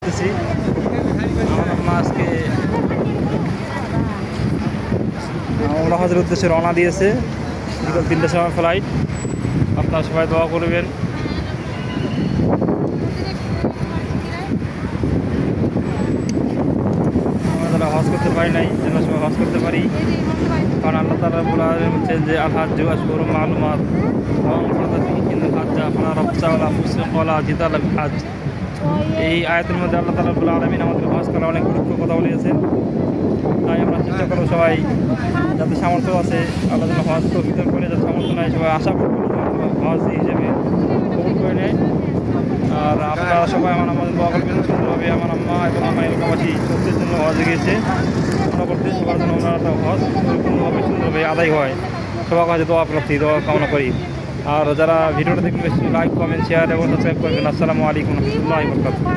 আমার আম্মা আজকে ওমরা হজের উদ্দেশ্যে রওনা দিয়েছে। বিকাল 3টার সময় ফ্লাইট। আপনারা সবাই দোয়া করবেন। আমরা যারা হজ করতে পারি নাই যেন সবাই হজ করতে পারি, কারণ আল্লাহ তাআলা বলছেন যে আল হাজ্জু আশহুরুম মা'লুমাত ওয়া মান ফারাদা ফীহিন্নাল হাজ্জা ফালা রাফসা ওয়ালা ফুসুকা ওয়ালা জিদালা ফিল হজ। এই আয়াতের মধ্যে আল্লাহ তাআলা রাব্বুল আলামিন আমাদের হজ করা অনেক গুরুত্ব কথা বলেছেন। তাই আমরা চেষ্টা করবো সবাই যাদের সামর্থ্য আছে আল্লাহ যেন হজ তৌফিক দান করে, যাদের সামর্থ্য নাই সবাই আশা করবো হজ হিসেবে কবুল করে নেয়। আর আপনারা সবাই আমার আমাদের দোয়া করবেন সুন্দরভাবে। আমার আম্মা এবং আমার এলাকাবাসী সত্যের জন্য হজে গিয়েছে ওমরা করতে, সবার জন্য ওমরাটা হজ পরিপূর্ণভাবে সুন্দরভাবে আদায় হয়। সবার কাছে দোয়া প্রার্থী, দোয়া কামনা করি। আর যারা ভিডিওটা দেখবেন বেশি লাইক কমেন্ট শেয়ার এবং সাবস্ক্রাইব করবেন। আসসালামু আলাইকুম রহমতুল্লাহি ওয়া বারাকাতুহু।